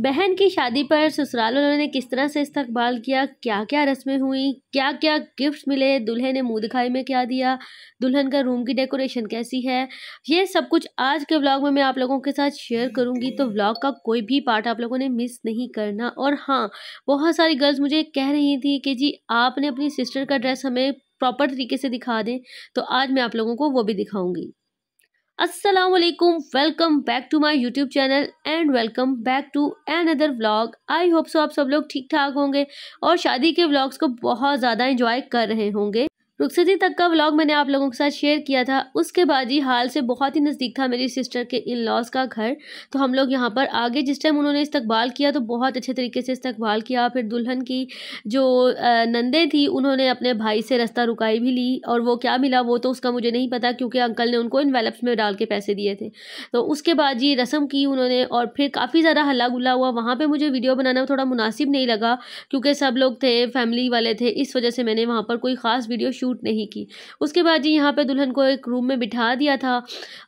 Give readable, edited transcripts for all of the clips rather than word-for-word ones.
बहन की शादी पर ससुराल वालों ने किस तरह से इस्तकबाल किया, क्या क्या रस्में हुई, क्या क्या गिफ्ट्स मिले, दूल्हे ने मुंह दिखाई में क्या दिया, दुल्हन का रूम की डेकोरेशन कैसी है, ये सब कुछ आज के व्लॉग में मैं आप लोगों के साथ शेयर करूंगी। तो व्लॉग का कोई भी पार्ट आप लोगों ने मिस नहीं करना। और हाँ, बहुत सारी गर्ल्स मुझे कह रही थी कि जी आपने अपनी सिस्टर का ड्रेस हमें प्रॉपर तरीके से दिखा दें, तो आज मैं आप लोगों को वो भी दिखाऊंगी। अस्सलाम वालेकुम, welcome back to my YouTube channel and welcome back to another vlog. I hope so आप सब लोग ठीक ठाक होंगे और शादी के व्लॉग्स को बहुत ज़्यादा एंजॉय कर रहे होंगे। रुखसती तक का व्लॉग मैंने आप लोगों के साथ शेयर किया था। उसके बाद ही हाल से बहुत ही नज़दीक था मेरी सिस्टर के इन लॉज का घर, तो हम लोग यहाँ पर आगे जिस टाइम उन्होंने इस्तकबाल किया तो बहुत अच्छे तरीके से इस्तकबाल किया। फिर दुल्हन की जो नंदे थी उन्होंने अपने भाई से रास्ता रुकाई भी ली, और वो क्या मिला वो तो उसका मुझे नहीं पता क्योंकि अंकल ने उनको इन्वेलप्स में डाल के पैसे दिए थे। तो उसके बाद ये रस्म की उन्होंने और फिर काफ़ी ज़्यादा हल्ला गुल्ला हुआ। वहाँ पर मुझे वीडियो बनाना थोड़ा मुनासिब नहीं लगा क्योंकि सब लोग थे, फैमिली वाले थे, इस वजह से मैंने वहाँ पर कोई ख़ास वीडियो शूट नहीं की। उसके बाद जी यहाँ पे दुल्हन को एक रूम में बिठा दिया था।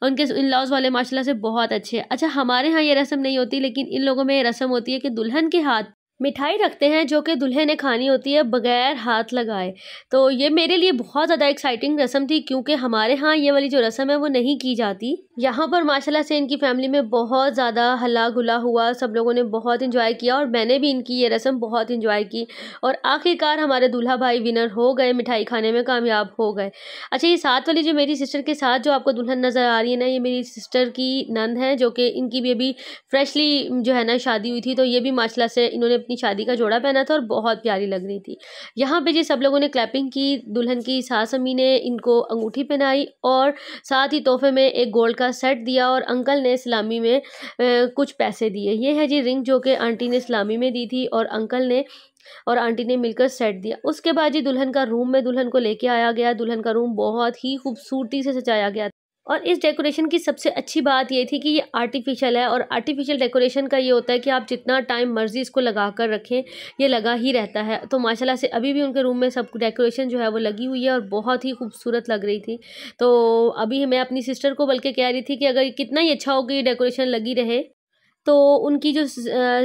उनके इन लॉज वाले माशाल्लाह से बहुत अच्छे। अच्छा, हमारे यहाँ ये रस्म नहीं होती, लेकिन इन लोगों में ये रस्म होती है कि दुल्हन के हाथ मिठाई रखते हैं जो कि दुल्हे ने खानी होती है बगैर हाथ लगाए। तो ये मेरे लिए बहुत ज़्यादा एक्साइटिंग रस्म थी क्योंकि हमारे यहाँ ये वाली जो रस्म है वो नहीं की जाती। यहाँ पर माशाल्लाह से इनकी फैमिली में बहुत ज़्यादा हल्ला गुल्ला हुआ, सब लोगों ने बहुत इंजॉय किया और मैंने भी इनकी ये रस्म बहुत इंजॉय की। और आखिरकार हमारे दूल्हा भाई विनर हो गए, मिठाई खाने में कामयाब हो गए। अच्छा, ये साथ वाली जो मेरी सिस्टर के साथ जो आपको दुल्हन नज़र आ रही है ना, ये मेरी सिस्टर की नंद है जो कि इनकी भी अभी फ्रेशली जो है ना शादी हुई थी। तो ये भी माशाल्लाह से इन्होंने अपनी शादी का जोड़ा पहना था और बहुत प्यारी लग रही थी। यहाँ पे जी सब लोगों ने क्लैपिंग की, दुल्हन की सास अम्मी ने इनको अंगूठी पहनाई और साथ ही तोहफे में एक गोल्ड का सेट दिया और अंकल ने सलामी में कुछ पैसे दिए। ये है जी रिंग जो कि आंटी ने सलामी में दी थी और अंकल ने और आंटी ने मिलकर सेट दिया। उसके बाद जी दुल्हन का रूम में दुल्हन को लेके आया गया। दुल्हन का रूम बहुत ही खूबसूरती से सजाया गया और इस डेकोरेशन की सबसे अच्छी बात ये थी कि ये आर्टिफिशियल है। और आर्टिफिशियल डेकोरेशन का ये होता है कि आप जितना टाइम मर्जी इसको लगा कर रखें ये लगा ही रहता है। तो माशाल्लाह से अभी भी उनके रूम में सब डेकोरेशन जो है वो लगी हुई है और बहुत ही खूबसूरत लग रही थी। तो अभी मैं अपनी सिस्टर को बल्कि कह रही थी कि अगर कितना ही अच्छा हो कि ये डेकोरेशन लगी रहे। तो उनकी जो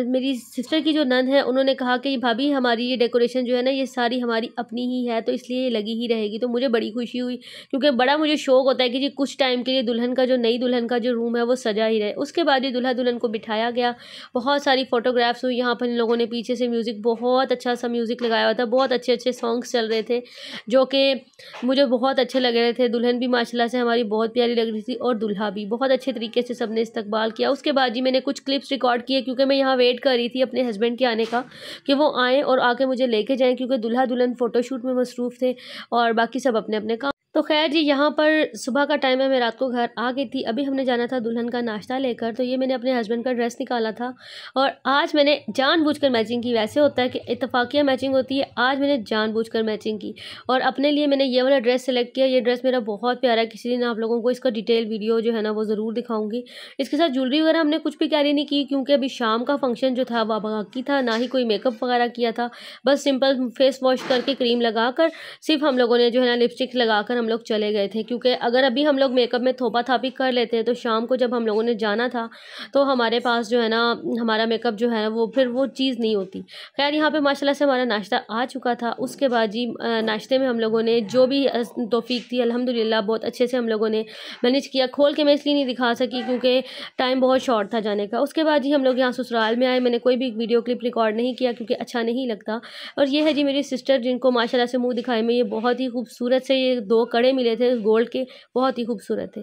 मेरी सिस्टर की जो नंद है उन्होंने कहा कि भाभी हमारी ये डेकोरेशन जो है ना ये सारी हमारी अपनी ही है, तो इसलिए ये लगी ही रहेगी। तो मुझे बड़ी खुशी हुई क्योंकि बड़ा मुझे शौक होता है कि जी कुछ टाइम के लिए दुल्हन का जो नई दुल्हन का जो रूम है वो सजा ही रहे। उसके बाद ये दूल्हा दुल्हन को बिठाया गया, बहुत सारी फ़ोटोग्राफ्स हुई। यहाँ पर इन लोगों ने पीछे से म्यूज़िक, बहुत अच्छा सा म्यूज़िक लगाया हुआ था, बहुत अच्छे अच्छे सॉन्ग्स चल रहे थे जो कि मुझे बहुत अच्छे लग रहे थे। दुल्हन भी माशाल्लाह से हमारी बहुत प्यारी लग रही थी और दूल्हा भी बहुत अच्छे तरीके से सबने इस्तकबाल किया। उसके बाद जी मैंने कुछ क्लिप्स रिकॉर्ड किए क्योंकि मैं यहाँ वेट कर रही थी अपने हस्बैंड के आने का कि वो आएँ और आके मुझे लेके जाएं, क्योंकि दूल्हा दुल्हन फ़ोटोशूट में मसरूफ़ थे और बाकी सब अपने अपने काम। तो खैर जी यहाँ पर सुबह का टाइम है, मैं रात को घर आ गई थी। अभी हमने जाना था दुल्हन का नाश्ता लेकर, तो ये मैंने अपने हस्बैंड का ड्रेस निकाला था और आज मैंने जानबूझकर मैचिंग की। वैसे होता है कि इत्तफाकिया मैचिंग होती है, आज मैंने जानबूझकर मैचिंग की और अपने लिए मैंने ये वाला ड्रेस सेलेक्ट किया। ये ड्रेस मेरा बहुत प्यारा है, किसी दिन आप लोगों को इसका डिटेल वीडियो जो है ना वो ज़रूर दिखाऊंगी। इसके साथ ज्वेलरी वगैरह हमने कुछ भी कैरी नहीं की क्योंकि अभी शाम का फंक्शन जो था वह बाकी था, ना ही कोई मेकअप वगैरह किया था। बस सिंपल फेस वॉश करके क्रीम लगा कर सिर्फ हम लोगों ने जो है ना लिपस्टिक लगा कर हम लोग चले गए थे, क्योंकि अगर अभी हम लोग मेकअप में थोपा थापी कर लेते हैं तो शाम को जब हम लोगों ने जाना था तो हमारे पास जो है ना हमारा मेकअप जो है ना वो फिर वो चीज़ नहीं होती। खैर यहाँ पे माशाल्लाह से हमारा नाश्ता आ चुका था। उसके बाद जी नाश्ते में हम लोगों ने जो भी तौफीक थी अल्हम्दुलिल्लाह बहुत अच्छे से हम लोगों ने मैनेज किया। खोल के मैं इसलिए नहीं दिखा सकी क्योंकि टाइम बहुत शॉर्ट था जाने का। उसके बाद जी हम लोग यहाँ ससुराल में आए। मैंने कोई भी वीडियो क्लिप रिकॉर्ड नहीं किया क्योंकि अच्छा नहीं लगता। और ये है जी मेरी सिस्टर जिनको माशाल्लाह से मुँह दिखाई में ये बहुत ही खूबसूरत से ये 2 कड़े मिले थे गोल्ड के, बहुत ही खूबसूरत थे।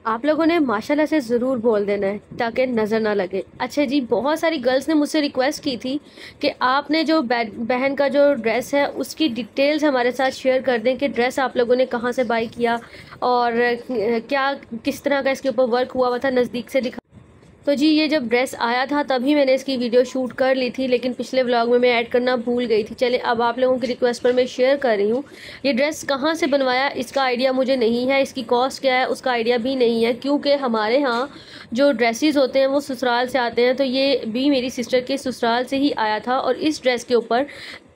आप लोगों ने माशाल्लाह से ज़रूर बोल देना है ताकि नज़र ना लगे। अच्छा जी, बहुत सारी गर्ल्स ने मुझसे रिक्वेस्ट की थी कि आपने जो बहन का जो ड्रेस है उसकी डिटेल्स हमारे साथ शेयर कर दें कि ड्रेस आप लोगों ने कहाँ से बाई किया और क्या किस तरह का इसके ऊपर वर्क हुआ था, नज़दीक से दिखा। तो जी ये जब ड्रेस आया था तभी मैंने इसकी वीडियो शूट कर ली थी, लेकिन पिछले व्लॉग में मैं ऐड करना भूल गई थी। चले अब आप लोगों की रिक्वेस्ट पर मैं शेयर कर रही हूँ। ये ड्रेस कहाँ से बनवाया इसका आइडिया मुझे नहीं है, इसकी कॉस्ट क्या है उसका आइडिया भी नहीं है, क्योंकि हमारे यहाँ जो ड्रेसेस होते हैं वो ससुराल से आते हैं। तो ये भी मेरी सिस्टर के ससुराल से ही आया था और इस ड्रेस के ऊपर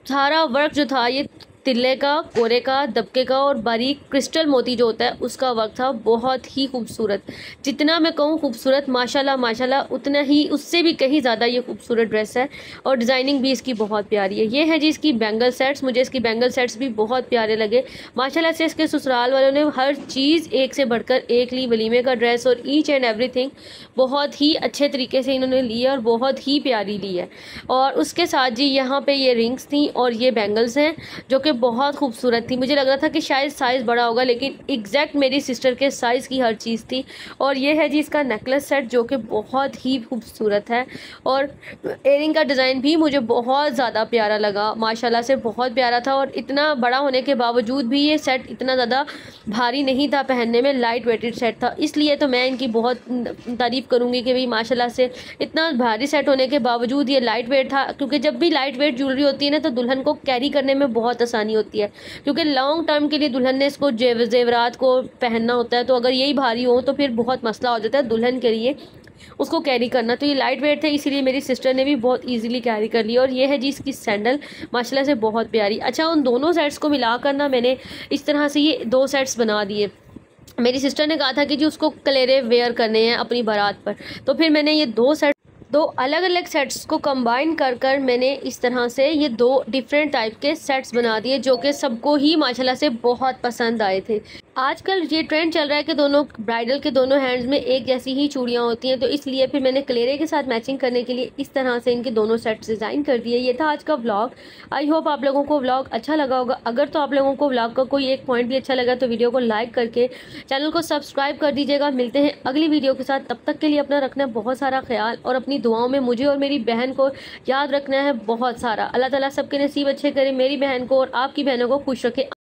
सारा वर्क जो था ये तिल्ले का, कोरे का, दबके का और बारीक क्रिस्टल मोती जो होता है उसका वर्क था। बहुत ही खूबसूरत, जितना मैं कहूँ खूबसूरत माशाल्लाह माशाल्लाह उतना ही उससे भी कहीं ज़्यादा ये खूबसूरत ड्रेस है। और डिज़ाइनिंग भी इसकी बहुत प्यारी है। ये है जी इसकी बैंगल सेट्स। मुझे इसकी बैंगल सेट्स भी बहुत प्यारे लगे माशाल्लाह से। इसके ससुराल वालों ने हर चीज़ एक से बढ़कर एक ली। वलीमे का ड्रेस और ईच एंड एवरीथिंग बहुत ही अच्छे तरीके से इन्होंने ली है और बहुत ही प्यारी ली है। और उसके साथ जी यहाँ पे ये रिंग्स थी और ये बैंगल्स हैं जो कि बहुत खूबसूरत थी। मुझे लग रहा था कि शायद साइज़ बड़ा होगा, लेकिन एग्जैक्ट मेरी सिस्टर के साइज़ की हर चीज़ थी। और ये है जी इसका नेकलेस सेट जो कि बहुत ही खूबसूरत है। और एयरिंग का डिज़ाइन भी मुझे बहुत ज़्यादा प्यारा लगा माशाल्लाह से, बहुत प्यारा था। और इतना बड़ा होने के बावजूद भी ये सेट इतना ज़्यादा भारी नहीं था पहनने में, लाइट वेटेड सेट था। इसलिए तो मैं इनकी बहुत तारीफ़ करूँगी कि भाई माशाल्लाह से इतना भारी सेट होने के बावजूद ये लाइट वेट था। क्योंकि जब भी लाइट वेट ज्वेलरी होती है ना तो दुल्हन को कैरी करने में बहुत आसानी होती है, क्योंकि लॉन्ग टर्म के लिए दुल्हन ने इसको जेवरात को पहनना होता है। तो अगर यही भारी हो तो फिर बहुत मसला हो जाता है दुल्हन के लिए उसको कैरी करना। तो ये लाइट वेट थे, इसीलिए मेरी सिस्टर ने भी बहुत इजीली कैरी कर लिया। और ये है जी इसकी सैंडल माशाल्लाह से बहुत प्यारी। अच्छा, उन दोनों सेट्स को मिलाकर ना मैंने इस तरह से ये 2 सेट्स बना दिए। मेरी सिस्टर ने कहा था कि जी उसको कलेरे वेयर करने हैं अपनी बारात पर, तो फिर मैंने ये 2 अलग अलग सेट्स को कंबाइन कर मैंने इस तरह से ये 2 डिफरेंट टाइप के सेट्स बना दिए जो कि सबको ही माशाल्लाह से बहुत पसंद आए थे। आजकल ये ट्रेंड चल रहा है कि दोनों ब्राइडल के दोनों हैंड्स में एक जैसी ही चूड़ियाँ होती हैं, तो इसलिए फिर मैंने कलेरे के साथ मैचिंग करने के लिए इस तरह से इनके दोनों सेट्स डिज़ाइन कर दिए। ये था आज का व्लॉग। आई होप आप लोगों को व्लॉग अच्छा लगा होगा। अगर तो आप लोगों को व्लॉग का कोई एक पॉइंट भी अच्छा लगा तो वीडियो को लाइक करके चैनल को सब्सक्राइब कर दीजिएगा। मिलते हैं अगली वीडियो के साथ, तब तक के लिए अपना रखना बहुत सारा ख्याल और अपनी दुआओं में मुझे और मेरी बहन को याद रखना है बहुत सारा। अल्लाह ताला सबके नसीब अच्छे करे, मेरी बहन को और आपकी बहनों को खुश रखे।